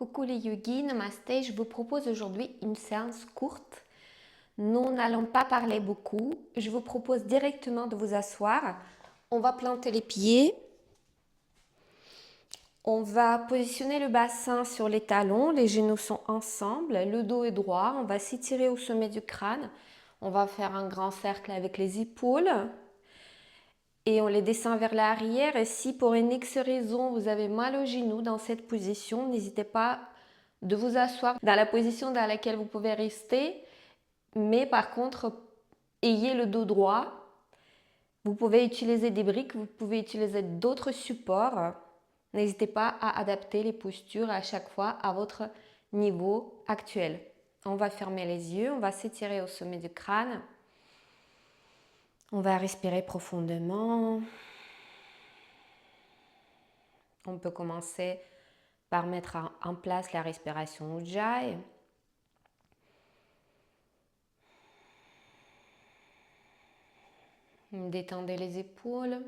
Coucou les yogis, namasté, je vous propose aujourd'hui une séance courte. Nous n'allons pas parler beaucoup. Je vous propose directement de vous asseoir. On va planter les pieds. On va positionner le bassin sur les talons, les genoux sont ensemble, le dos est droit. On va s'étirer au sommet du crâne. On va faire un grand cercle avec les épaules. Et on les descend vers l'arrière. Et si pour une X raison vous avez mal au genou dans cette position, n'hésitez pas de vous asseoir dans la position dans laquelle vous pouvez rester, mais par contre, ayez le dos droit. Vous pouvez utiliser des briques, vous pouvez utiliser d'autres supports. N'hésitez pas à adapter les postures à chaque fois à votre niveau actuel. On va fermer les yeux, on va s'étirer au sommet du crâne. On va respirer profondément. On peut commencer par mettre en place la respiration Ujjayi. Détendez les épaules,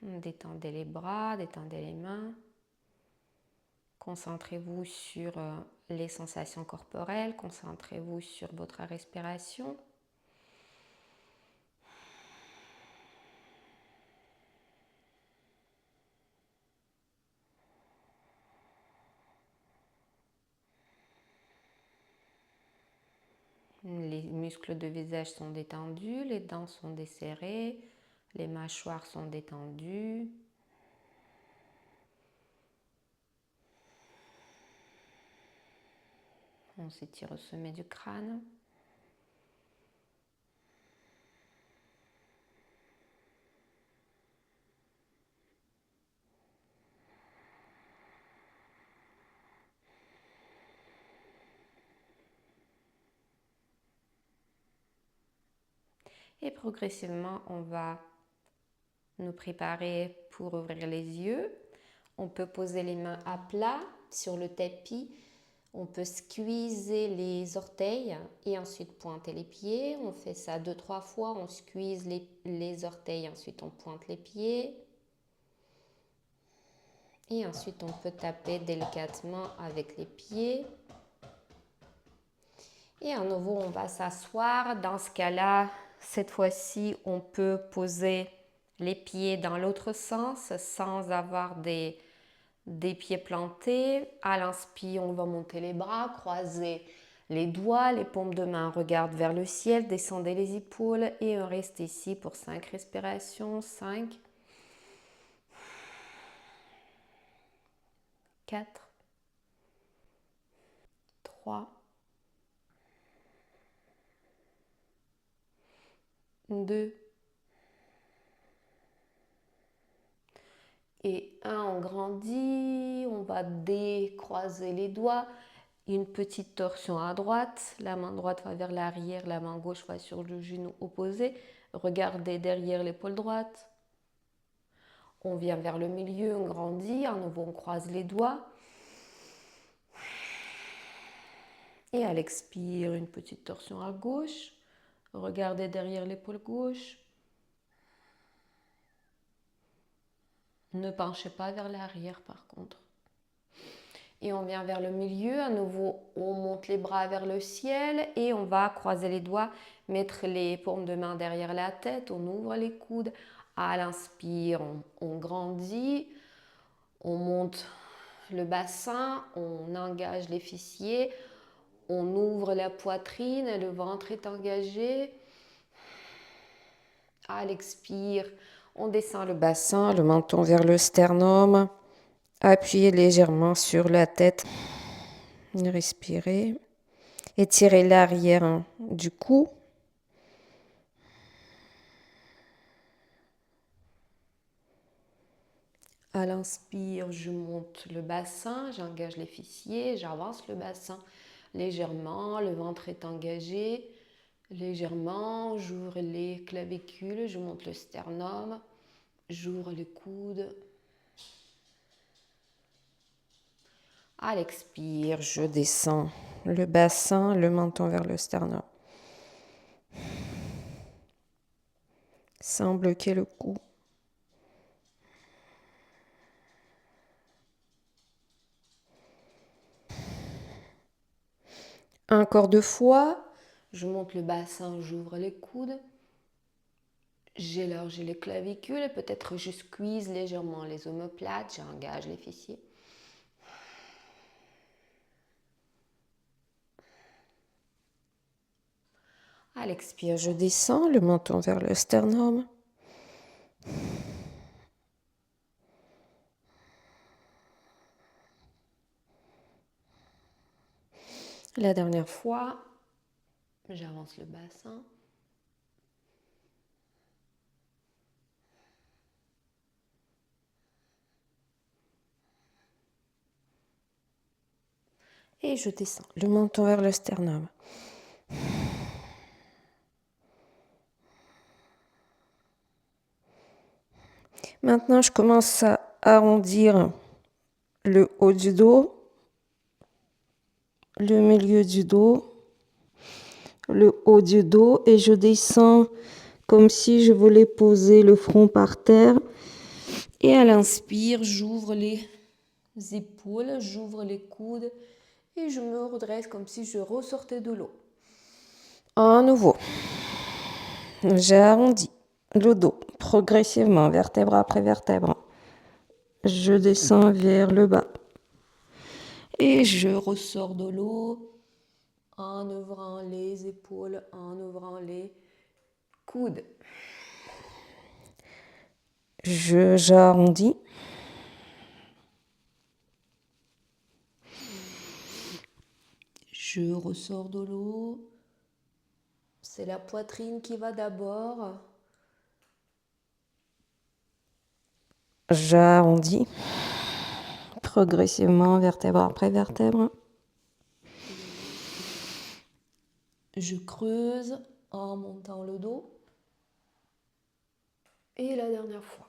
détendez les bras, détendez les mains. Concentrez-vous sur les sensations corporelles, concentrez-vous sur votre respiration. Les muscles de visage sont détendus, les dents sont desserrées, les mâchoires sont détendues. On s'étire au sommet du crâne. Et progressivement, on va nous préparer pour ouvrir les yeux. On peut poser les mains à plat sur le tapis. On peut squeezer les orteils et ensuite pointer les pieds. On fait ça 2-3 fois. On squeeze les orteils, ensuite on pointe les pieds. Et ensuite on peut taper délicatement avec les pieds. Et à nouveau, on va s'asseoir. Dans ce cas-là, cette fois-ci, on peut poser les pieds dans l'autre sens sans avoir des pieds plantés. À l'inspire, on va monter les bras, croiser les doigts, les paumes de main regardent vers le ciel, descendez les épaules et on reste ici pour 5 respirations. 5, 4, 3, 2 et 1. On grandit, on va décroiser les doigts. Une petite torsion à droite, la main droite va vers l'arrière, la main gauche va sur le genou opposé. Regardez derrière l'épaule droite. On vient vers le milieu, on grandit, à nouveau on croise les doigts. Et à l'expire, une petite torsion à gauche. Regardez derrière l'épaule gauche. Ne penchez pas vers l'arrière par contre. Et on vient vers le milieu, à nouveau on monte les bras vers le ciel et on va croiser les doigts, mettre les paumes de main derrière la tête, on ouvre les coudes. À l'inspire, on grandit, on monte le bassin, on engage les fessiers, on ouvre la poitrine, le ventre est engagé. À l'expire, on descend le bassin, le menton vers le sternum. Appuyez légèrement sur la tête. Respirez. Étirez l'arrière du cou. À l'inspire, je monte le bassin, j'engage les fessiers, j'avance le bassin légèrement, le ventre est engagé. Légèrement, j'ouvre les clavicules, je monte le sternum, j'ouvre les coudes. À l'expire, je descends le bassin, le menton vers le sternum. Sans bloquer le cou. Encore 2 fois. Je monte le bassin, j'ouvre les coudes. J'élargis les clavicules. Peut-être je squeeze légèrement les omoplates. J'engage les fessiers. À l'expire, je descends le menton vers le sternum. La dernière fois, j'avance le bassin. Et je descends le menton vers le sternum. Maintenant, je commence à arrondir le haut du dos, le milieu du dos, le haut du dos et je descends comme si je voulais poser le front par terre. Et à l'inspire, j'ouvre les épaules, j'ouvre les coudes et je me redresse comme si je ressortais de l'eau. À nouveau, j'arrondis le dos progressivement, vertèbre après vertèbre. Je descends vers le bas et je ressors de l'eau en ouvrant les épaules, en ouvrant les coudes. J'arrondis. Je ressors de l'eau. C'est la poitrine qui va d'abord. J'arrondis progressivement, vertèbre après vertèbre. Je creuse en montant le dos. Et la dernière fois.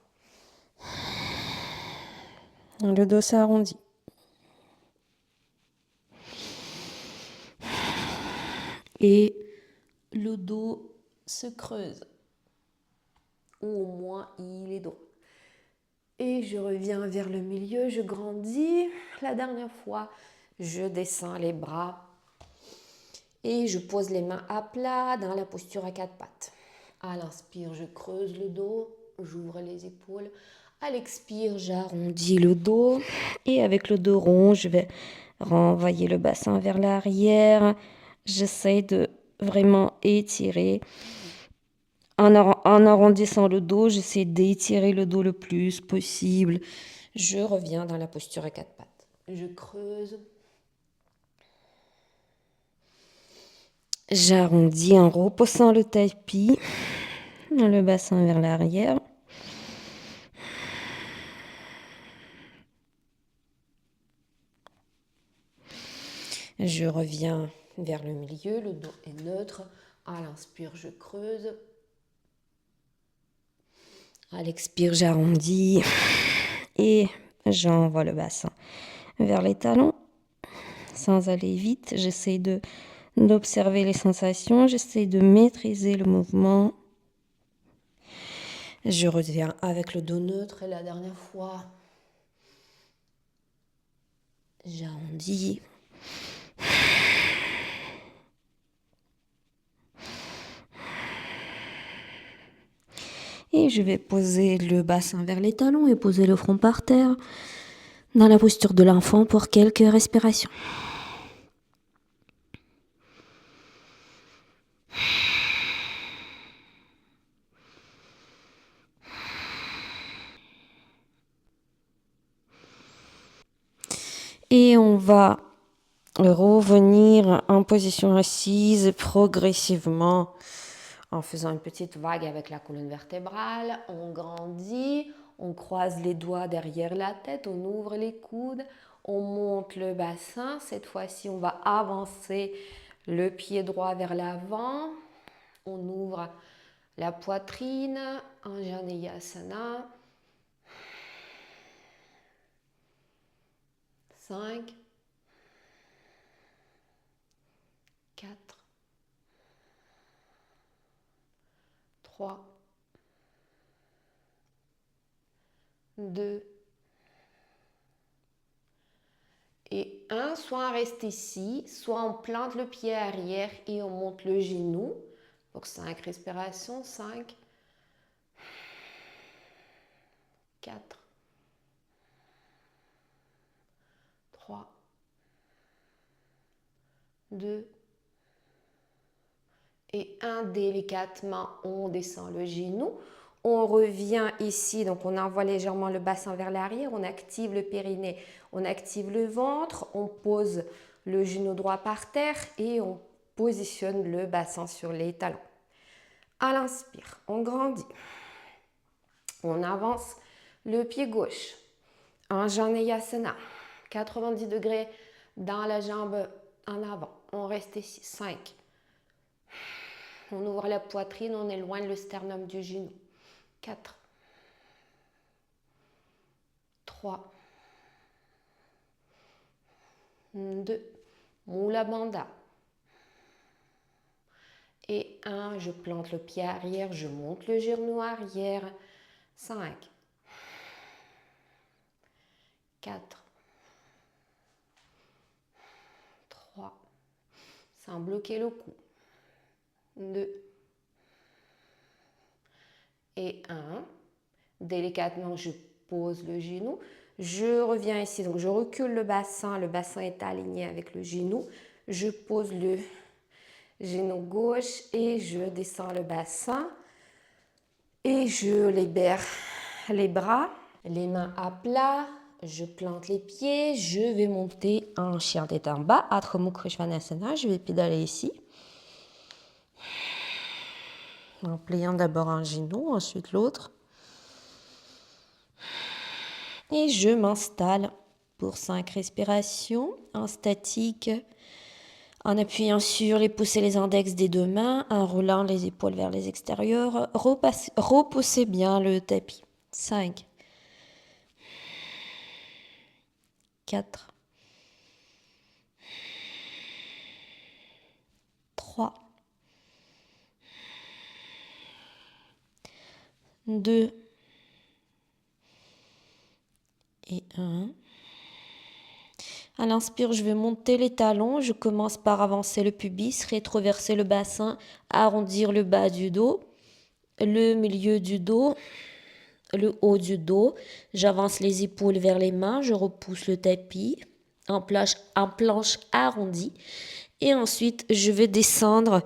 Le dos s'arrondit. Et le dos se creuse. Ou au moins il est droit. Et je reviens vers le milieu, je grandis. La dernière fois, je descends les bras. Et je pose les mains à plat dans la posture à 4 pattes. À l'inspire, je creuse le dos, j'ouvre les épaules. À l'expire, j'arrondis le dos. Et avec le dos rond, je vais renvoyer le bassin vers l'arrière. J'essaie de vraiment étirer. En arrondissant le dos, j'essaie d'étirer le dos le plus possible. Je reviens dans la posture à 4 pattes. Je creuse. J'arrondis en repoussant le tapis, le bassin vers l'arrière. Je reviens vers le milieu, le dos est neutre. À l'inspire, je creuse. À l'expire, j'arrondis et j'envoie le bassin vers les talons. Sans aller vite, j'essaie d'observer les sensations, j'essaie de maîtriser le mouvement. Je reviens avec le dos neutre et la dernière fois, j'arrondis. Et je vais poser le bassin vers les talons et poser le front par terre dans la posture de l'enfant pour quelques respirations. Et on va revenir en position assise progressivement en faisant une petite vague avec la colonne vertébrale. On grandit, on croise les doigts derrière la tête, on ouvre les coudes, on monte le bassin. Cette fois-ci, on va avancer le pied droit vers l'avant. On ouvre la poitrine, Anjaneyasana. 5, 4, 3, 2 Et 1, soit on reste ici, soit on plante le pied arrière et on monte le genou. Pour 5 respirations, 5, 4, 3, 2 et 1. Délicatement, on descend le genou. On revient ici, donc on envoie légèrement le bassin vers l'arrière, on active le périnée, on active le ventre, on pose le genou droit par terre et on positionne le bassin sur les talons. À l'inspire, on grandit. On avance le pied gauche. En Janeyasana, 90 degrés dans la jambe en avant. On reste ici, 5. On ouvre la poitrine, on éloigne le sternum du genou. 4, 3, 2, Mula Bandha. Et 1, je plante le pied arrière, je monte le genou arrière. 5, 4, 3, sans bloquer le cou. 2 et 1. Délicatement, je pose le genou. Je reviens ici, donc je recule le bassin est aligné avec le genou. Je pose le genou gauche et je descends le bassin. Et je libère les bras, les mains à plat. Je plante les pieds. Je vais monter en chien tête en bas, Adho Mukha Svanasana. Je vais pédaler ici. En pliant d'abord un genou, ensuite l'autre. Et je m'installe pour 5 respirations en statique, en appuyant sur les pouces et les index des 2 mains, en roulant les épaules vers les extérieurs. Repoussez bien le tapis. 5, 4, 3, 2 et 1. À l'inspire, je vais monter les talons. Je commence par avancer le pubis, rétroverser le bassin, arrondir le bas du dos, le milieu du dos, le haut du dos. J'avance les épaules vers les mains. Je repousse le tapis en planche arrondie. Et ensuite, je vais descendre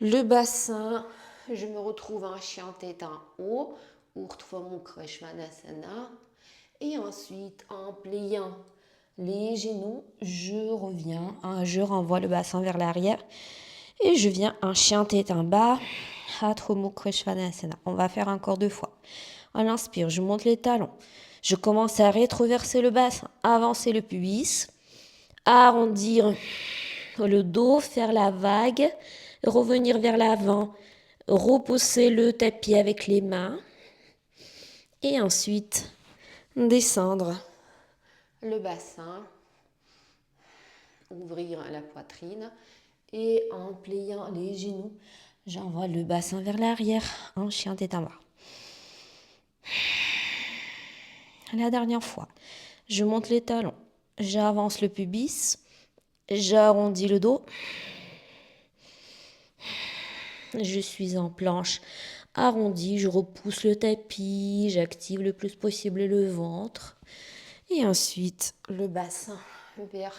le bassin. Je me retrouve en chien tête en haut, Urdhva Mukha Svanasana. Et ensuite, en pliant les genoux, je reviens, je renvoie le bassin vers l'arrière et je viens en chien tête en bas, Adho Mukha Svanasana. On va faire encore 2 fois. À l'inspire, je monte les talons. Je commence à rétroverser le bassin, avancer le pubis, arrondir le dos, faire la vague, revenir vers l'avant, repousser le tapis avec les mains et ensuite descendre le bassin, ouvrir la poitrine et en pliant les genoux, j'envoie le bassin vers l'arrière en chien tête en bas. La dernière fois, je monte les talons, j'avance le pubis, j'arrondis le dos, je suis en planche arrondie, je repousse le tapis, j'active le plus possible le ventre et ensuite le bassin vers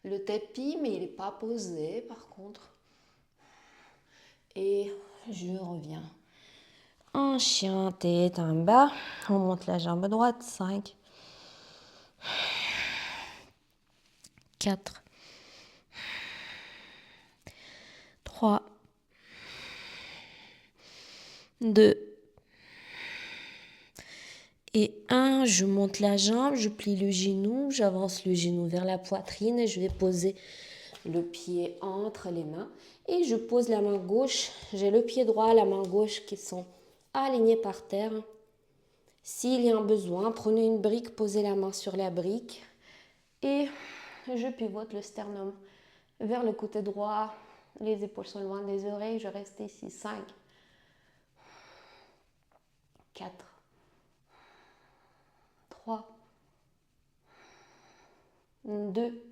le tapis, mais il n'est pas posé par contre. Et je reviens en chien tête en bas. On monte la jambe droite. 5, 4, 3, 2 et 1. Je monte la jambe, je plie le genou, j'avance le genou vers la poitrine et je vais poser le pied entre les mains et je pose la main gauche. J'ai le pied droit, la main gauche qui sont alignés par terre. S'il y a un besoin, prenez une brique, posez la main sur la brique et je pivote le sternum vers le côté droit. Les épaules sont loin des oreilles. Je reste ici. 5, 4, 3, 2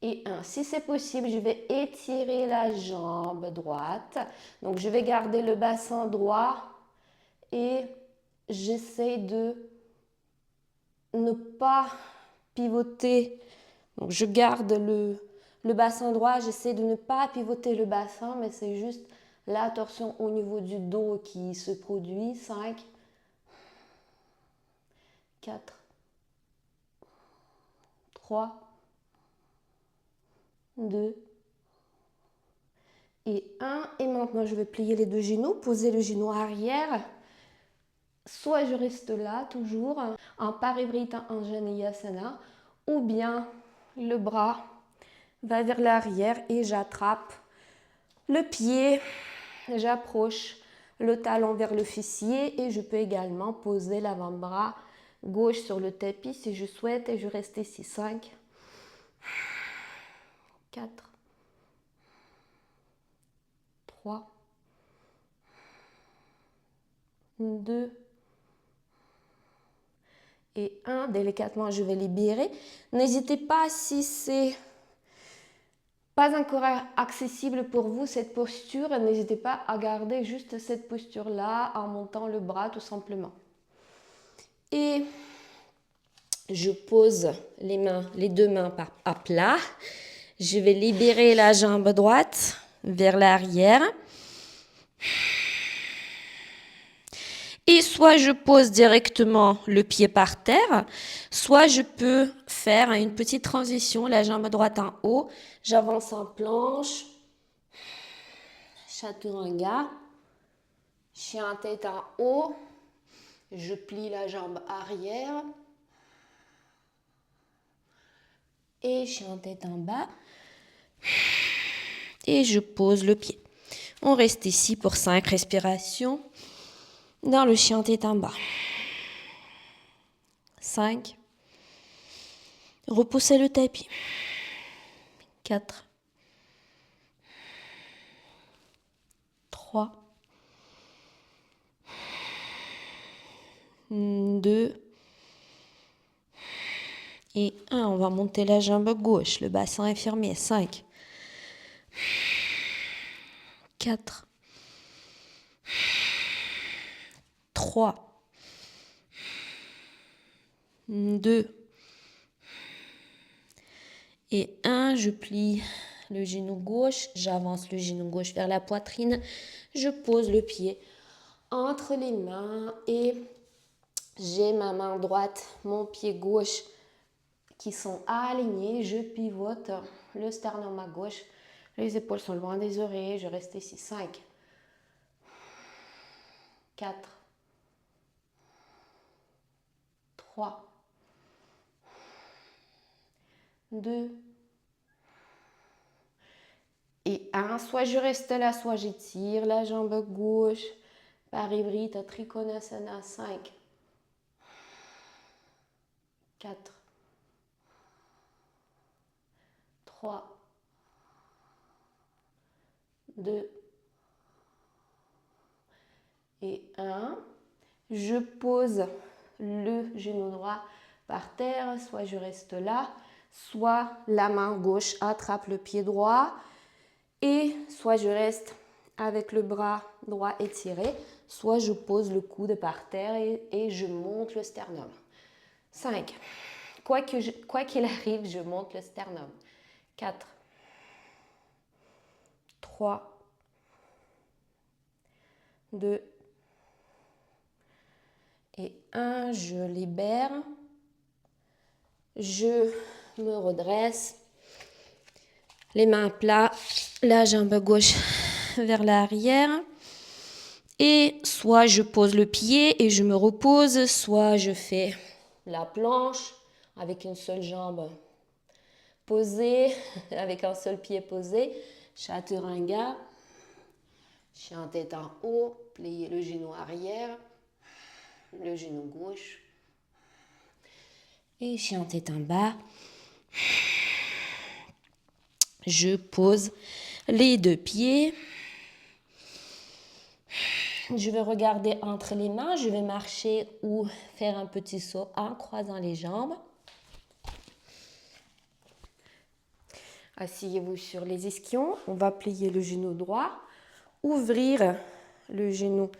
et 1. Si c'est possible, je vais étirer la jambe droite. Donc, je vais garder le bassin droit et j'essaie de ne pas pivoter. Donc, je garde le bassin droit. J'essaie de ne pas pivoter le bassin, mais c'est juste la torsion au niveau du dos qui se produit. 5, 4, 3, 2 et 1. Et maintenant, je vais plier les deux genoux, poser le genou arrière. Soit je reste là, toujours, en Parivrita Anjaneyasana, ou bien le bras va vers l'arrière et j'attrape le pied, j'approche le talon vers le fessier et je peux également poser l'avant-bras gauche sur le tapis si je souhaite et je reste ici. 5, 4, 3, 2 et 1. Délicatement, je vais libérer. N'hésitez pas, si c'est pas encore accessible pour vous cette posture, n'hésitez pas à garder juste cette posture-là en montant le bras tout simplement. Et je pose les deux mains à plat. Je vais libérer la jambe droite vers l'arrière. Et soit je pose directement le pied par terre, soit je peux faire une petite transition, la jambe droite en haut, j'avance en planche, chaturanga, chien tête en haut, je plie la jambe arrière et chien tête en bas et je pose le pied. On reste ici pour 5 respirations. Dans le chien tête en bas. 5. Repoussez le tapis. 4. 3. 2. Et 1. On va monter la jambe gauche. Le bassin est fermé. 5. 4. 3. 2 et 1. Je plie le genou gauche, j'avance le genou gauche vers la poitrine, je pose le pied entre les mains et j'ai ma main droite, mon pied gauche qui sont alignés, je pivote le sternum à gauche, les épaules sont loin des oreilles, je reste ici. 5, 4, 3, 2 et 1. Soit je reste là, soit j'étire la jambe gauche. Parivrita Trikonasana. 5, 4, 3, 2 et 1. Je pose le genou droit par terre, soit je reste là, soit la main gauche attrape le pied droit et soit je reste avec le bras droit étiré, soit je pose le coude par terre et je monte le sternum. 5. Quoi qu'il arrive, je monte le sternum. 4, 3, 2 et 1. Je libère. Je me redresse. Les mains à plat, la jambe gauche vers l'arrière. Et soit je pose le pied et je me repose, soit je fais la planche avec une seule jambe posée, avec un seul pied posé. Chaturanga, chien tête en haut, plier le genou arrière, le genou gauche. Et chien tête en bas. Je pose les deux pieds. Je vais regarder entre les mains. Je vais marcher ou faire un petit saut en croisant les jambes. Asseyez-vous sur les ischions. On va plier le genou droit, ouvrir le genou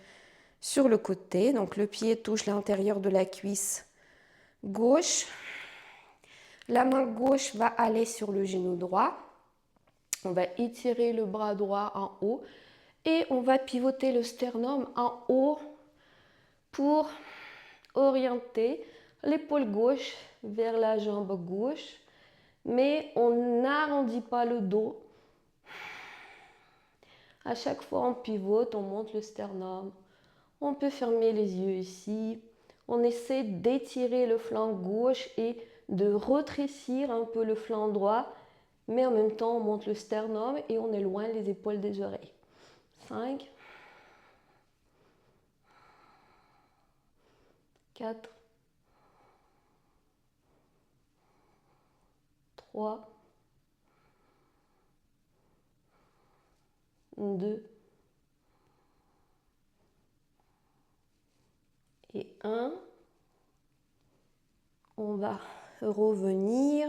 sur le côté. Donc le pied touche l'intérieur de la cuisse gauche. La main gauche va aller sur le genou droit. On va étirer le bras droit en haut et on va pivoter le sternum en haut pour orienter l'épaule gauche vers la jambe gauche. Mais on n'arrondit pas le dos. À chaque fois on pivote, on monte le sternum. On peut fermer les yeux ici. On essaie d'étirer le flanc gauche et de rétrécir un peu le flanc droit, mais en même temps on monte le sternum et on éloigne les épaules des oreilles. 5, 4, 3, 2 et 1. On va revenir,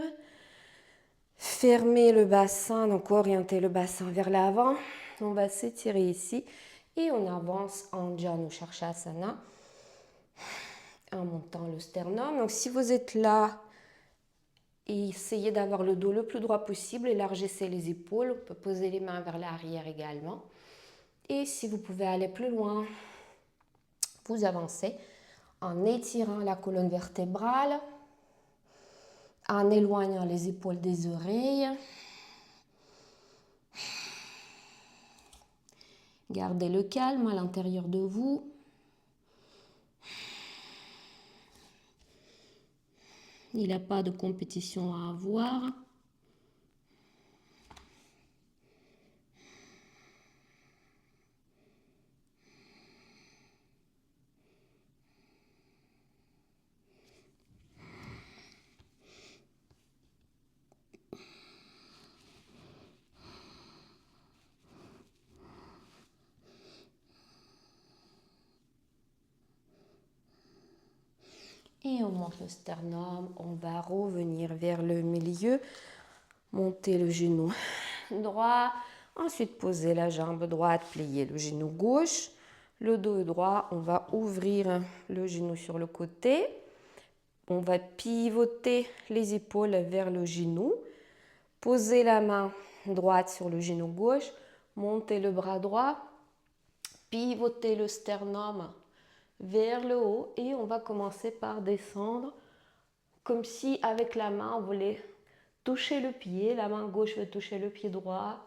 fermer le bassin, donc orienter le bassin vers l'avant. On va s'étirer ici et on avance en Janu Sharshasana en montant le sternum. Donc si vous êtes là, essayez d'avoir le dos le plus droit possible, élargissez les épaules, on peut poser les mains vers l'arrière également. Et si vous pouvez aller plus loin, vous avancez en étirant la colonne vertébrale, en éloignant les épaules des oreilles. Gardez le calme à l'intérieur de vous. Il n'y a pas de compétition à avoir. Et on monte le sternum, on va revenir vers le milieu, monter le genou droit, ensuite poser la jambe droite, plier le genou gauche, le dos droit, on va ouvrir le genou sur le côté, on va pivoter les épaules vers le genou, poser la main droite sur le genou gauche, monter le bras droit, pivoter le sternum vers le haut et on va commencer par descendre comme si avec la main on voulait toucher le pied, la main gauche veut toucher le pied droit,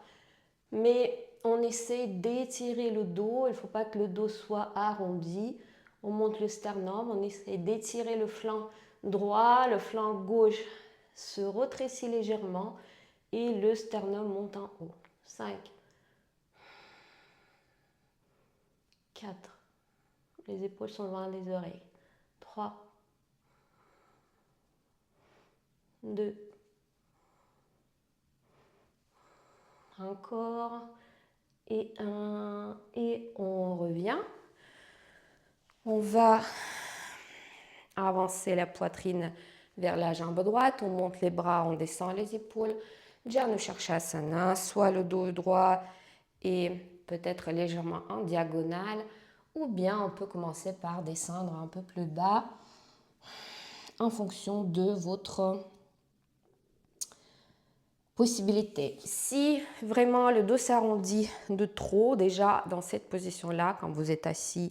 mais on essaie d'étirer le dos, il ne faut pas que le dos soit arrondi, on monte le sternum, on essaie d'étirer le flanc droit, le flanc gauche se rétrécit légèrement et le sternum monte en haut. 5, 4, les épaules sont loin des oreilles. 3, 2, encore, et 1, et on revient. On va avancer la poitrine vers la jambe droite, on monte les bras, on descend les épaules. Janu Sharshasana, soit le dos droit et peut-être légèrement en diagonale, ou bien on peut commencer par descendre un peu plus bas en fonction de votre possibilité. Si vraiment le dos s'arrondit de trop, déjà dans cette position-là, quand vous êtes assis,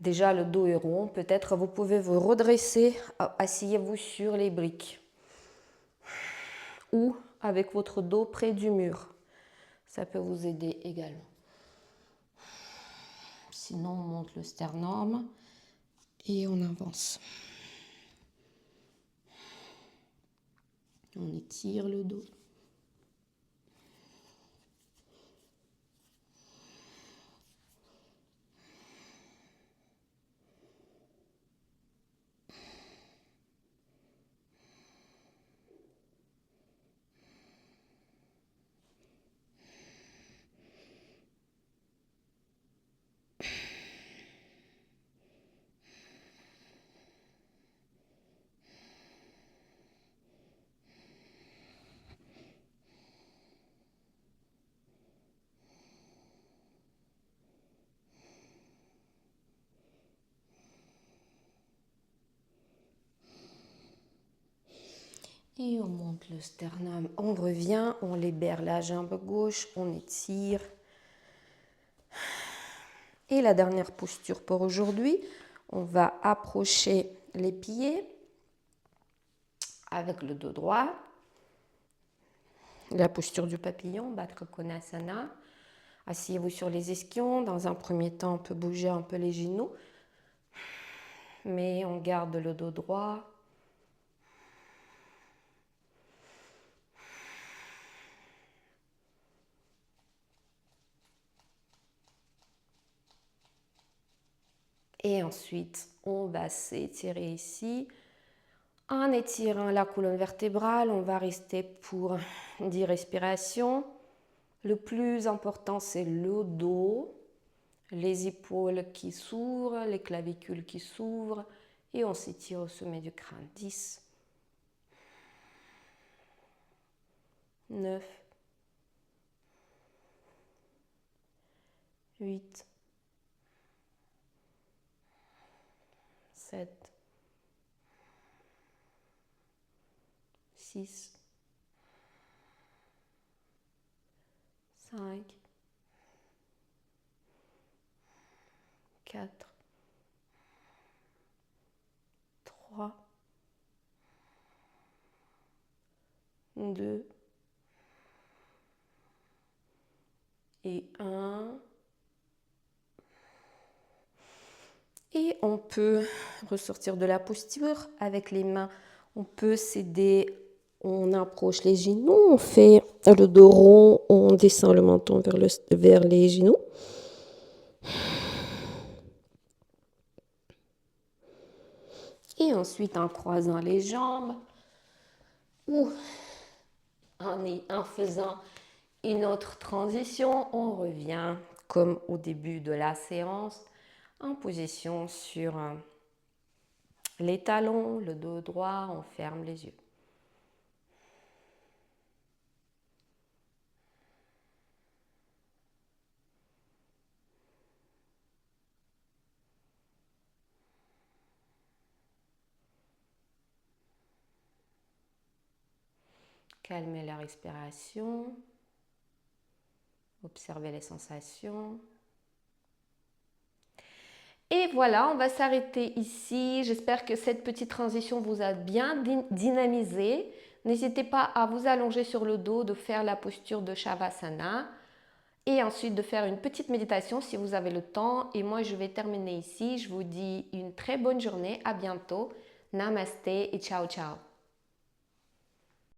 déjà le dos est rond, peut-être vous pouvez vous redresser, asseyez-vous sur les briques ou avec votre dos près du mur. Ça peut vous aider également. Sinon, on monte le sternum et on avance. On étire le dos. Et on monte le sternum, on revient, on libère la jambe gauche, on étire. Et la dernière posture pour aujourd'hui, on va approcher les pieds avec le dos droit. La posture du papillon, Baddha Konasana. Asseyez-vous sur les ischions. Dans un premier temps, on peut bouger un peu les genoux, mais on garde le dos droit. Et ensuite, on va s'étirer ici. En étirant la colonne vertébrale, on va rester pour 10 respirations. Le plus important, c'est le dos, les épaules qui s'ouvrent, les clavicules qui s'ouvrent. Et on s'étire au sommet du crâne. 10, 9, 8, 7, 6, 5, 4, 3, 2 et 1. Et on peut ressortir de la posture avec les mains. On peut s'aider, on approche les genoux, on fait le dos rond, on descend le menton vers les genoux. Et ensuite, en croisant les jambes ou en faisant une autre transition, on revient comme au début de la séance en position sur les talons, le dos droit, on ferme les yeux. Calmez la respiration. Observez les sensations. Et voilà, on va s'arrêter ici. J'espère que cette petite transition vous a bien dynamisé. N'hésitez pas à vous allonger sur le dos, de faire la posture de Shavasana et ensuite de faire une petite méditation si vous avez le temps. Et moi, je vais terminer ici. Je vous dis une très bonne journée. À bientôt. Namasté et ciao ciao.